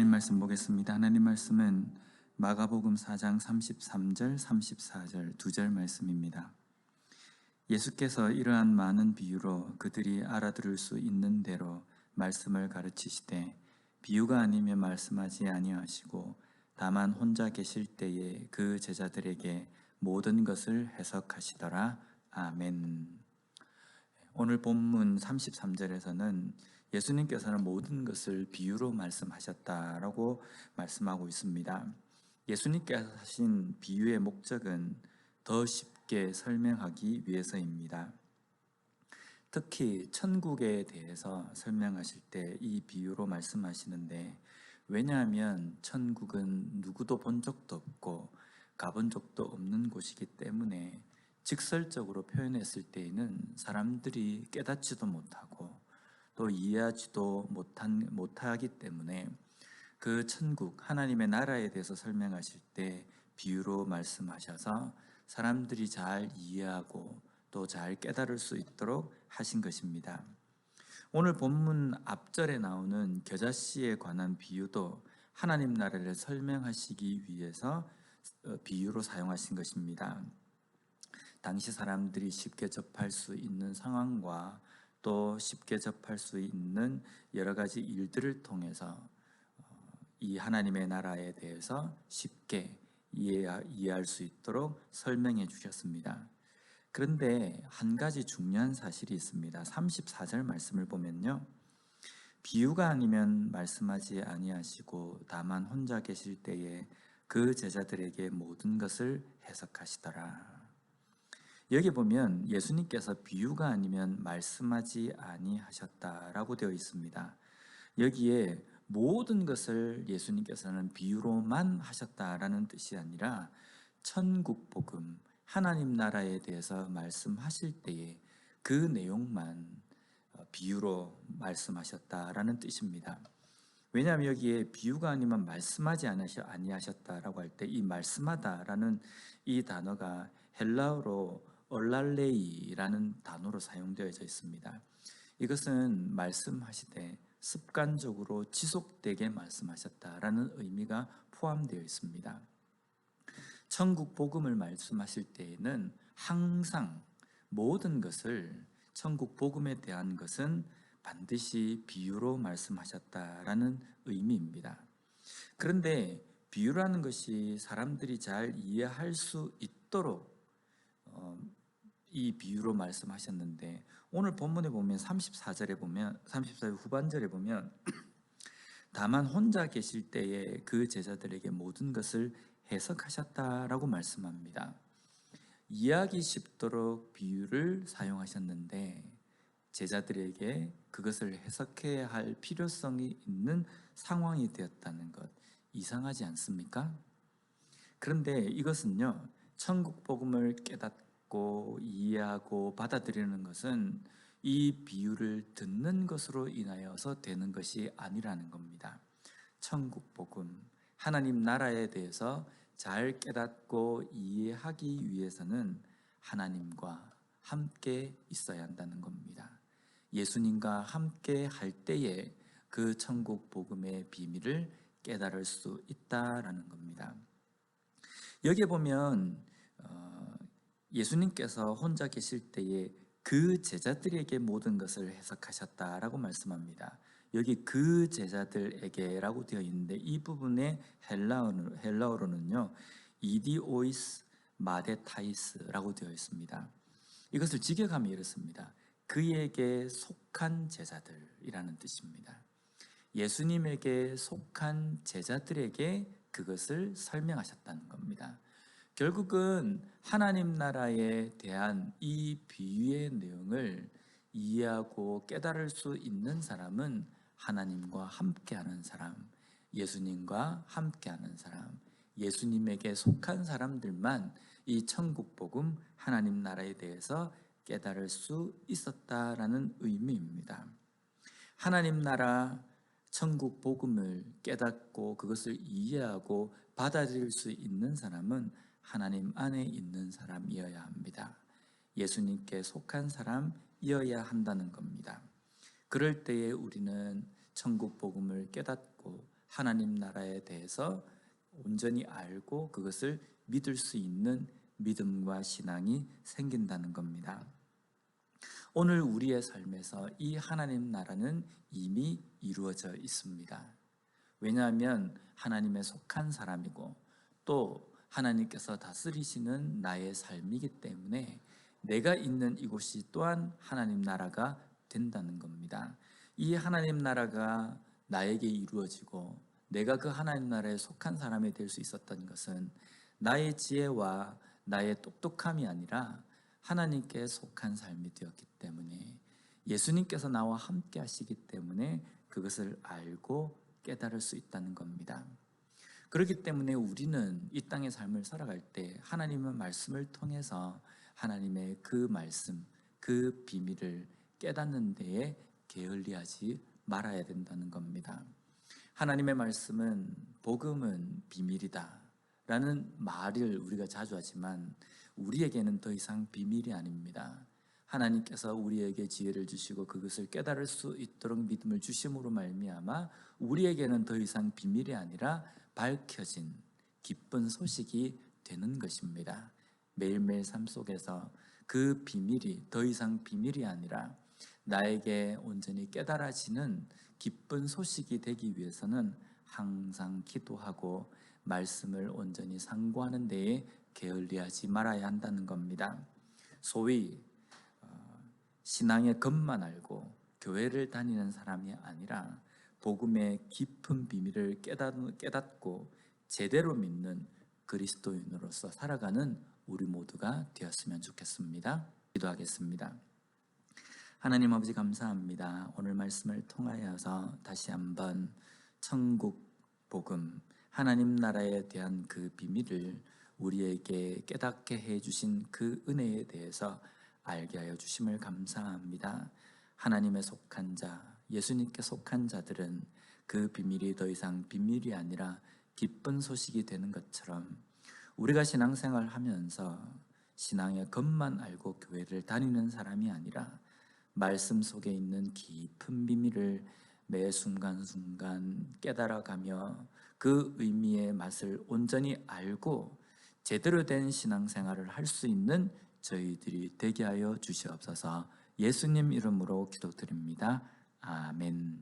하나님 말씀 보겠습니다. 하나님 말씀은 마가복음 4장 33절, 34절 두 절 말씀입니다. 예수께서 이러한 많은 비유로 그들이 알아들을 수 있는 대로 말씀을 가르치시되 비유가 아니면 말씀하지 아니하시고 다만 혼자 계실 때에 그 제자들에게 모든 것을 해석하시더라. 아멘. 오늘 본문 33절에서는 예수님께서는 모든 것을 비유로 말씀하셨다라고 말씀하고 있습니다. 예수님께서 하신 비유의 목적은 더 쉽게 설명하기 위해서입니다. 특히 천국에 대해서 설명하실 때 이 비유로 말씀하시는데, 왜냐하면 천국은 누구도 본 적도 없고 가본 적도 없는 곳이기 때문에 직설적으로 표현했을 때에는 사람들이 깨닫지도 못하고 또 이해하지도 못하기 때문에 그 천국, 하나님의 나라에 대해서 설명하실 때 비유로 말씀하셔서 사람들이 잘 이해하고 또 잘 깨달을 수 있도록 하신 것입니다. 오늘 본문 앞절에 나오는 겨자씨에 관한 비유도 하나님 나라를 설명하시기 위해서 비유로 사용하신 것입니다. 당시 사람들이 쉽게 접할 수 있는 상황과 또 쉽게 접할 수 있는 여러 가지 일들을 통해서 이 하나님의 나라에 대해서 쉽게 이해할 수 있도록 설명해 주셨습니다. 그런데 한 가지 중요한 사실이 있습니다. 34절 말씀을 보면요, 비유가 아니면 말씀하지 아니하시고 다만 혼자 계실 때에 그 제자들에게 모든 것을 해석하시더라. 여기 보면 예수님께서 비유가 아니면 말씀하지 아니하셨다라고 되어 있습니다. 여기에 모든 것을 예수님께서는 비유로만 하셨다라는 뜻이 아니라 천국 복음, 하나님 나라에 대해서 말씀하실 때에 그 내용만 비유로 말씀하셨다라는 뜻입니다. 왜냐하면 여기에 비유가 아니면 말씀하지 아니하셨다라고 할 때 이 말씀하다라는 이 단어가 헬라어로 얼랄레이라는 단어로 사용되어져 있습니다. 이것은 말씀하시되 습관적으로 지속되게 말씀하셨다라는 의미가 포함되어 있습니다. 천국 복음을 말씀하실 때에는 항상 모든 것을, 천국 복음에 대한 것은 반드시 비유로 말씀하셨다라는 의미입니다. 그런데 비유라는 것이 사람들이 잘 이해할 수 있도록 이 비유로 말씀하셨는데, 오늘 본문에 보면 34절 후반절에 보면 다만 혼자 계실 때에 그 제자들에게 모든 것을 해석하셨다라고 말씀합니다. 이해하기 쉽도록 비유를 사용하셨는데 제자들에게 그것을 해석해야 할 필요성이 있는 상황이 되었다는 것, 이상하지 않습니까? 그런데 이것은요, 천국 복음을 깨닫고 이해하고 받아들이는 것은 이 비유를 듣는 것으로 인하여서 되는 것이 아니라는 겁니다. 천국 복음, 하나님 나라에 대해서 잘 깨닫고 이해하기 위해서는 하나님과 함께 있어야 한다는 겁니다. 예수님과 함께 할 때에 그 천국 복음의 비밀을 깨달을 수 있다라는 겁니다. 여기에 보면 예수님께서 혼자 계실 때에 그 제자들에게 모든 것을 해석하셨다라고 말씀합니다. 여기 그 제자들에게라고 되어 있는데 이 부분의 헬라어로는요, 이디오이스 마데타이스라고 되어 있습니다. 이것을 직역하면 이렇습니다. 그에게 속한 제자들이라는 뜻입니다. 예수님에게 속한 제자들에게 그것을 설명하셨다는 겁니다. 결국은 하나님 나라에 대한 이 비유의 내용을 이해하고 깨달을 수 있는 사람은 하나님과 함께하는 사람, 예수님과 함께하는 사람, 예수님에게 속한 사람들만 이 천국 복음, 하나님 나라에 대해서 깨달을 수 있었다라는 의미입니다. 하나님 나라, 천국 복음을 깨닫고 그것을 이해하고 받아들일 수 있는 사람은 하나님 안에 있는 사람이어야 합니다. 예수님께 속한 사람이어야 한다는 겁니다. 그럴 때에 우리는 천국 복음을 깨닫고 하나님 나라에 대해서 온전히 알고 그것을 믿을 수 있는 믿음과 신앙이 생긴다는 겁니다. 오늘 우리의 삶에서 이 하나님 나라는 이미 이루어져 있습니다. 왜냐하면 하나님에 속한 사람이고 또 하나님께서 다스리시는 나의 삶이기 때문에 내가 있는 이곳이 또한 하나님 나라가 된다는 겁니다. 이 하나님 나라가 나에게 이루어지고 내가 그 하나님 나라에 속한 사람이 될 수 있었던 것은 나의 지혜와 나의 똑똑함이 아니라 하나님께 속한 삶이 되었기 때문에, 예수님께서 나와 함께 하시기 때문에 그것을 알고 깨달을 수 있다는 겁니다. 그렇기 때문에 우리는 이 땅의 삶을 살아갈 때 하나님의 말씀을 통해서 하나님의 그 말씀, 그 비밀을 깨닫는 데에 게을리하지 말아야 된다는 겁니다. 하나님의 말씀은, 복음은 비밀이다 라는 말을 우리가 자주 하지만 우리에게는 더 이상 비밀이 아닙니다. 하나님께서 우리에게 지혜를 주시고 그것을 깨달을 수 있도록 믿음을 주심으로 말미암아 우리에게는 더 이상 비밀이 아니라 밝혀진 기쁜 소식이 되는 것입니다. 매일매일 삶 속에서 그 비밀이 더 이상 비밀이 아니라 나에게 온전히 깨달아지는 기쁜 소식이 되기 위해서는 항상 기도하고 말씀을 온전히 상고하는 데에 게을리하지 말아야 한다는 겁니다. 소위 신앙의 겉만 알고 교회를 다니는 사람이 아니라 복음의 깊은 비밀을 깨닫고 제대로 믿는 그리스도인으로서 살아가는 우리 모두가 되었으면 좋겠습니다. 기도하겠습니다. 하나님 아버지, 감사합니다. 오늘 말씀을 통하여서 다시 한번 천국 복음, 하나님 나라에 대한 그 비밀을 우리에게 깨닫게 해주신 그 은혜에 대해서 알게 하여 주심을 감사합니다. 하나님에 속한 자, 예수님께 속한 자들은 그 비밀이 더 이상 비밀이 아니라 기쁜 소식이 되는 것처럼 우리가 신앙생활 하면서 신앙의 겉만 알고 교회를 다니는 사람이 아니라 말씀 속에 있는 깊은 비밀을 매 순간순간 깨달아가며 그 의미의 맛을 온전히 알고 제대로 된 신앙생활을 할 수 있는 저희들이 되게 하여 주시옵소서. 예수님 이름으로 기도드립니다. 아멘.